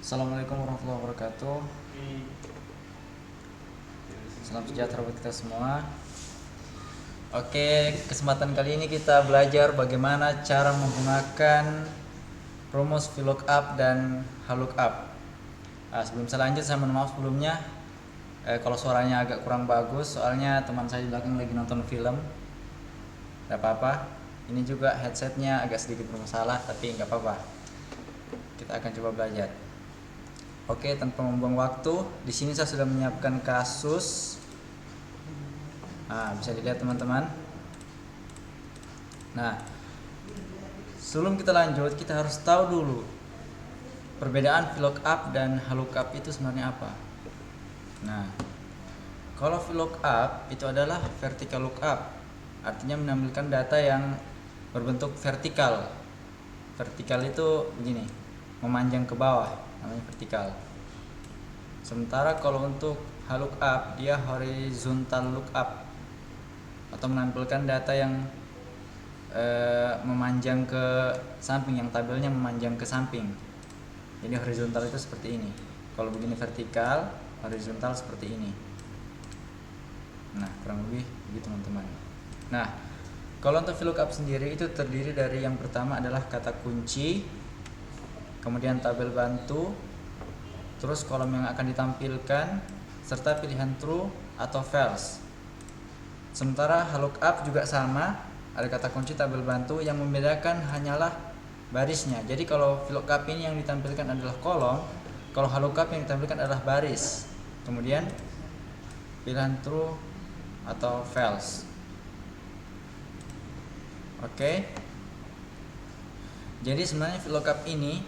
Assalamualaikum warahmatullahi wabarakatuh. Salam sejahtera buat kita semua. Oke, kesempatan kali ini kita belajar bagaimana cara menggunakan rumus VLOOKUP dan HLOOKUP. Sebelum saya lanjut, saya mohon maaf sebelumnya kalau suaranya agak kurang bagus, soalnya teman saya di belakang lagi nonton film. Tidak apa-apa. Ini juga headsetnya agak sedikit bermasalah, tapi nggak apa-apa. Kita akan coba belajar. Oke, tanpa membuang waktu, di sini saya sudah menyiapkan kasus. Bisa dilihat teman-teman. Nah, sebelum kita lanjut, kita harus tahu dulu perbedaan VLOOKUP dan HLOOKUP itu sebenarnya apa. Nah, kalau VLOOKUP itu adalah vertical lookup, artinya menampilkan data yang berbentuk vertikal. Vertikal itu begini, memanjang ke bawah, namanya vertikal. Sementara kalau untuk HLOOKUP, dia horizontal lookup atau menampilkan data yang memanjang ke samping, yang tabelnya memanjang ke samping. Jadi horizontal itu seperti ini. Kalau begini vertikal, horizontal seperti ini. Nah, kurang lebih begitu teman-teman. Nah, kalau untuk VLOOKUP sendiri itu terdiri dari yang pertama adalah kata kunci, kemudian tabel bantu, terus kolom yang akan ditampilkan, serta pilihan true atau false. Sementara HLOOKUP juga sama, ada kata kunci, tabel bantu, yang membedakan hanyalah barisnya. Jadi kalau VLOOKUP ini yang ditampilkan adalah kolom, kalau HLOOKUP yang ditampilkan adalah baris. Kemudian pilihan true atau false. Oke. Jadi sebenarnya VLOOKUP ini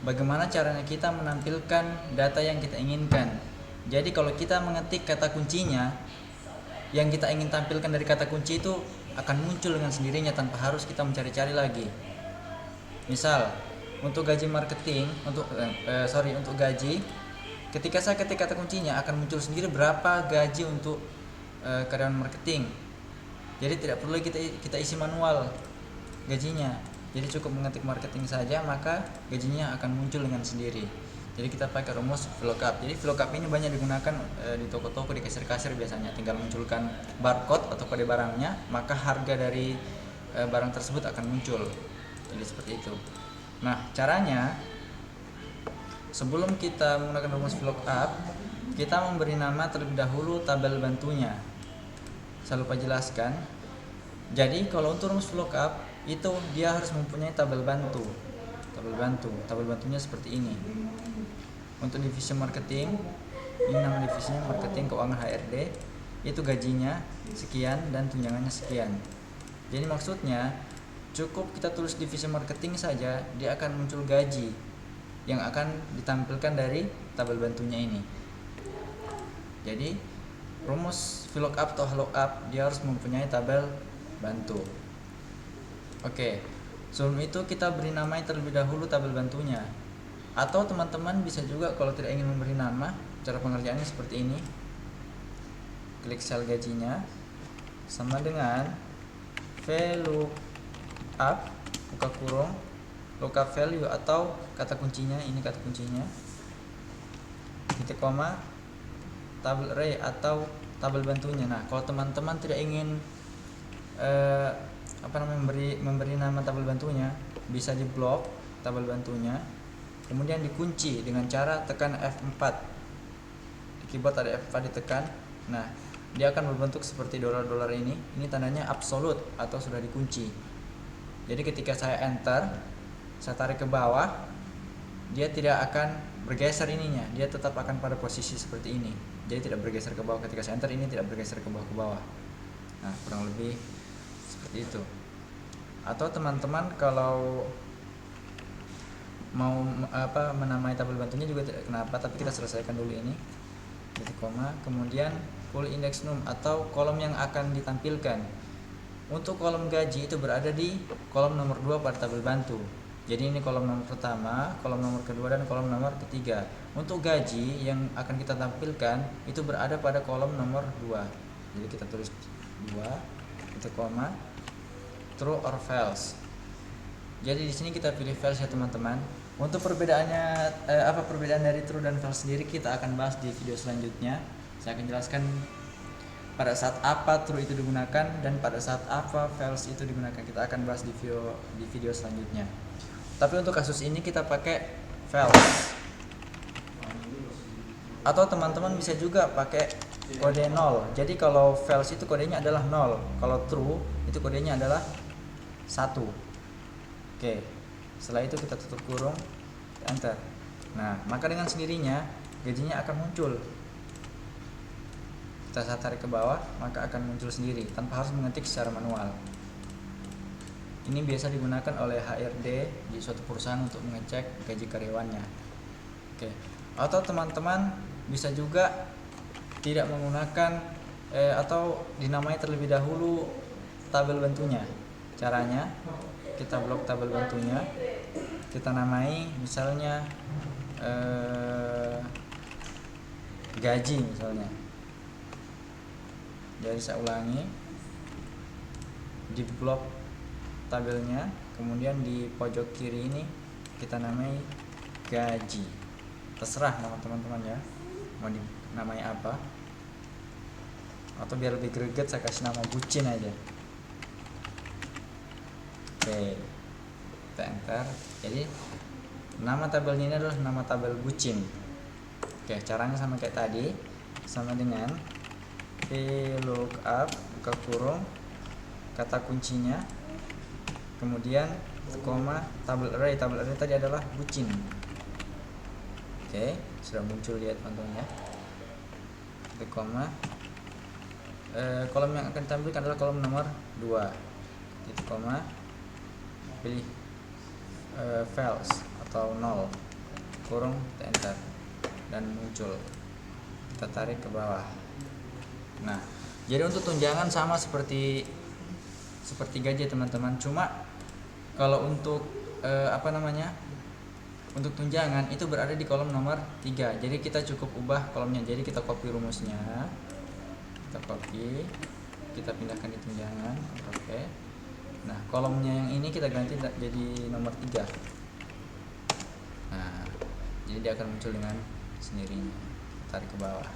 bagaimana caranya kita menampilkan data yang kita inginkan. Jadi kalau kita mengetik kata kuncinya, yang kita ingin tampilkan dari kata kunci itu akan muncul dengan sendirinya tanpa harus kita mencari-cari lagi. Misal, untuk gaji marketing, untuk gaji, ketika saya ketik kata kuncinya akan muncul sendiri berapa gaji untuk karyawan marketing. Jadi tidak perlu kita isi manual gajinya. Jadi cukup mengetik marketing saja, maka gajinya akan muncul dengan sendiri. Jadi kita pakai rumus VLOOKUP. Jadi VLOOKUP ini banyak digunakan di toko-toko, di kasir-kasir biasanya. Tinggal munculkan barcode atau kode barangnya, maka harga dari barang tersebut akan muncul. Jadi seperti itu. Nah, caranya sebelum kita menggunakan rumus VLOOKUP, kita memberi nama terlebih dahulu tabel bantunya. Saya lupa jelaskan. Jadi kalau untuk rumus VLOOKUP itu dia harus mempunyai tabel bantu. Tabel bantunya seperti ini. Untuk divisi marketing, ini nama divisinya marketing keuangan HRD, itu gajinya sekian dan tunjangannya sekian. Jadi maksudnya cukup kita tulis divisi marketing saja, dia akan muncul gaji yang akan ditampilkan dari tabel bantunya ini. Jadi rumus VLOOKUP atau HLOOKUP dia harus mempunyai tabel bantu. Oke, sebelum itu kita beri nama terlebih dahulu tabel bantunya. Atau teman-teman bisa juga kalau tidak ingin memberi nama, cara pengerjaannya seperti ini. Klik sel gajinya, sama dengan VLOOKUP, buka kurung, lookup value atau kata kuncinya, ini kata kuncinya, titik koma, tabel array atau tabel bantunya. Nah, kalau teman-teman tidak ingin memberi nama tabel bantunya, bisa di blok tabel bantunya, kemudian dikunci dengan cara tekan F4. Di keyboard ada F4 ditekan. Nah, dia akan berbentuk seperti dolar-dolar ini. Ini tandanya absolut atau sudah dikunci. Jadi ketika saya enter, saya tarik ke bawah, dia tidak akan bergeser ininya, dia tetap akan pada posisi seperti ini. Jadi tidak bergeser ke bawah. Ketika saya enter, ini tidak bergeser ke bawah. Nah, kurang lebih seperti itu. Atau teman-teman kalau mau menamai tabel bantunya juga tidak kenapa, tapi kita selesaikan dulu ini. Titik koma, kemudian full index num atau kolom yang akan ditampilkan. Untuk kolom gaji itu berada di kolom nomor 2 pada tabel bantu. Jadi ini kolom nomor pertama, kolom nomor kedua, dan kolom nomor ketiga. Untuk gaji yang akan kita tampilkan itu berada pada kolom nomor 2. Jadi kita tulis 2, titik koma, true or false. Jadi di sini kita pilih false ya teman-teman. Untuk perbedaannya, apa perbedaan dari true dan false sendiri kita akan bahas di video selanjutnya. Saya akan jelaskan pada saat apa true itu digunakan dan pada saat apa false itu digunakan. Kita akan bahas di video selanjutnya. Tapi untuk kasus ini kita pakai false. Atau teman-teman bisa juga pakai kode 0. Jadi kalau false itu kodenya adalah 0. Kalau true itu kodenya adalah 1. Oke. Setelah itu kita tutup kurung, enter. Nah, maka dengan sendirinya gajinya akan muncul. Kita tarik ke bawah, maka akan muncul sendiri tanpa harus mengetik secara manual. Ini biasa digunakan oleh HRD di suatu perusahaan untuk mengecek gaji karyawannya. Oke. Atau teman-teman bisa juga tidak menggunakan atau dinamai terlebih dahulu tabel bantunya. Caranya kita blok tabel bantunya, kita namai misalnya gaji misalnya. Jadi saya ulangi, di blok tabelnya, kemudian di pojok kiri ini kita namai gaji. Terserah nama teman-teman ya, mau dinamai apa, atau biar lebih greget saya kasih nama bucin aja. Oke, kita enter. Jadi nama tabelnya ini adalah nama tabel bucin. Oke, caranya sama kayak tadi, sama dengan VLOOKUP buka kurung kata kuncinya, kemudian koma tabel array. Tabel array tadi adalah bucin. Oke, sudah muncul, lihat teman-teman ya. Itu koma. Kolom yang akan ditampilkan adalah kolom nomor 2. Titik koma, pilih false atau 0, kurung, kita enter, dan muncul. Kita tarik ke bawah. Nah, jadi untuk tunjangan sama seperti gaji teman-teman. Cuma kalau untuk untuk tunjangan itu berada di kolom nomor 3. Jadi kita cukup ubah kolomnya. Jadi kita copy rumusnya, kita copy, kita pindahkan di tunjangan, oke. Nah, kolomnya yang ini kita ganti jadi nomor 3. Nah, jadi dia akan muncul dengan sendirinya. Tarik ke bawah.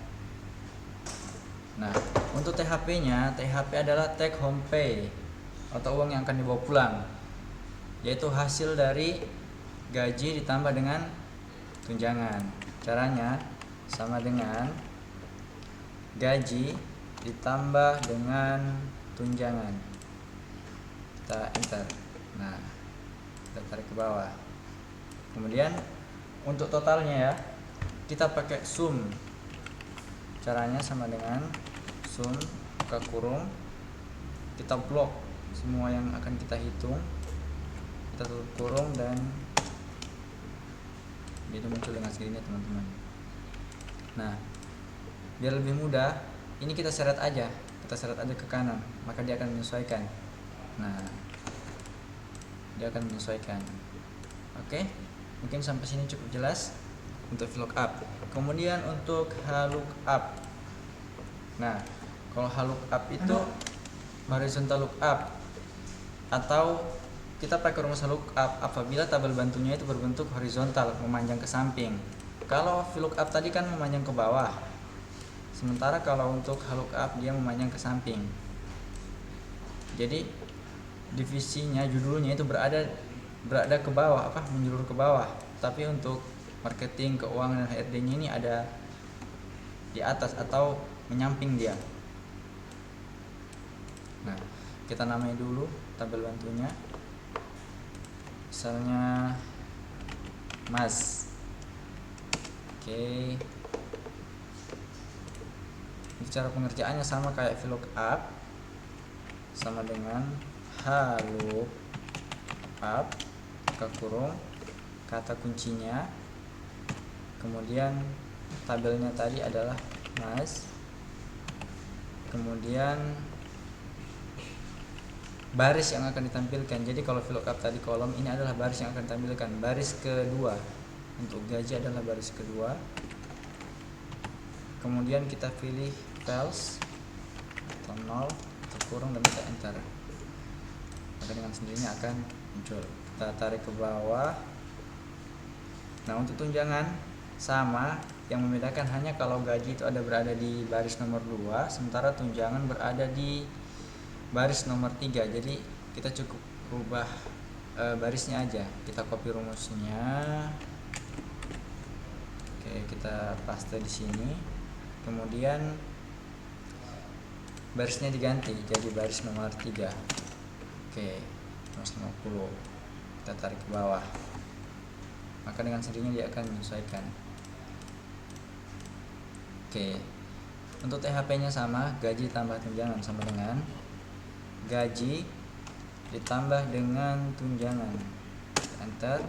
Nah, untuk THP-nya, THP adalah take home pay atau uang yang akan dibawa pulang, yaitu hasil dari gaji ditambah dengan tunjangan. Caranya sama dengan gaji ditambah dengan tunjangan. Kita enter. Nah, kita tarik ke bawah. Kemudian untuk totalnya ya, kita pakai sum. Caranya sama dengan sum buka kurung, kita blok semua yang akan kita hitung, kita tutup kurung, dan itu muncul dengan sendirinya teman-teman. Nah, biar lebih mudah, ini kita seret aja ke kanan, maka dia akan menyesuaikan. Nah, dia akan menyesuaikan. Oke, mungkin sampai sini cukup jelas untuk VLOOKUP. Kemudian untuk HLOOKUP. Nah, kalau HLOOKUP itu horizontal lookup, atau kita pakai rumus lookup apabila tabel bantunya itu berbentuk horizontal, memanjang ke samping. Kalau VLOOKUP tadi kan memanjang ke bawah, sementara kalau untuk HLOOKUP dia memanjang ke samping. Jadi divisinya, judulnya itu berada ke bawah, menjulur ke bawah. Tapi untuk marketing, keuangan, dan HRD-nya ini ada di atas atau menyamping dia. Nah, kita namai dulu tabel bantunya, misalnya Mas. Oke, cara pengerjaannya sama kayak VLOOKUP, sama dengan HLOOKUP buka kurung kata kuncinya, kemudian tabelnya tadi adalah Mas, kemudian baris yang akan ditampilkan. Jadi kalau VLOOKUP tadi kolom, ini adalah baris yang akan ditampilkan. Baris kedua untuk gaji adalah baris kedua. Kemudian kita pilih false atau 0, kurung, dan kita enter. Maka dengan sendirinya akan muncul. Kita tarik ke bawah, Nah, untuk tunjangan sama, yang membedakan hanya kalau gaji itu berada di baris nomor 2, sementara tunjangan berada di baris nomor 3. Jadi kita cukup rubah barisnya aja. Kita copy rumusnya. Oke, kita paste di sini. Kemudian barisnya diganti jadi baris nomor 3. Oke, 150. Kita tarik ke bawah. Maka dengan sendirinya dia akan menyesuaikan. Oke. Untuk THP-nya sama, gaji tambah tunjangan sama dengan gaji ditambah dengan tunjangan. Enter.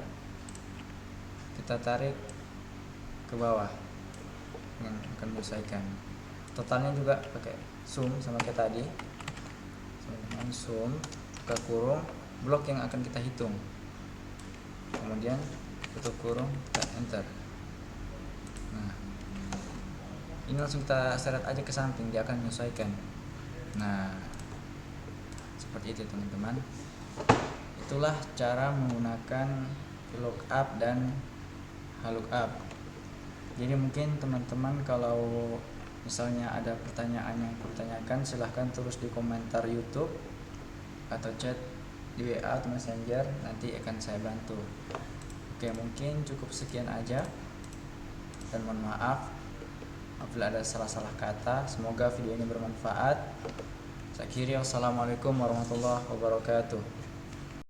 Kita tarik ke bawah. Akan menyesuaikan. Totalnya juga pakai sum sama kayak tadi. Dengan sum buka kurung blok yang akan kita hitung. Kemudian tutup kurung, kita enter. Nah, ini langsung kita seret aja ke samping, dia akan menyesuaikan. Nah, seperti itu teman-teman. Itulah cara menggunakan VLOOKUP dan HLOOKUP. Jadi mungkin teman-teman kalau misalnya ada pertanyaan yang ditanyakan, silahkan tulis di komentar YouTube atau chat di WA atau Messenger, nanti akan saya bantu. Oke, mungkin cukup sekian aja, dan mohon maaf apabila ada salah-salah kata. Semoga video ini bermanfaat. Saya akhiri, wassalamualaikum warahmatullahi wabarakatuh.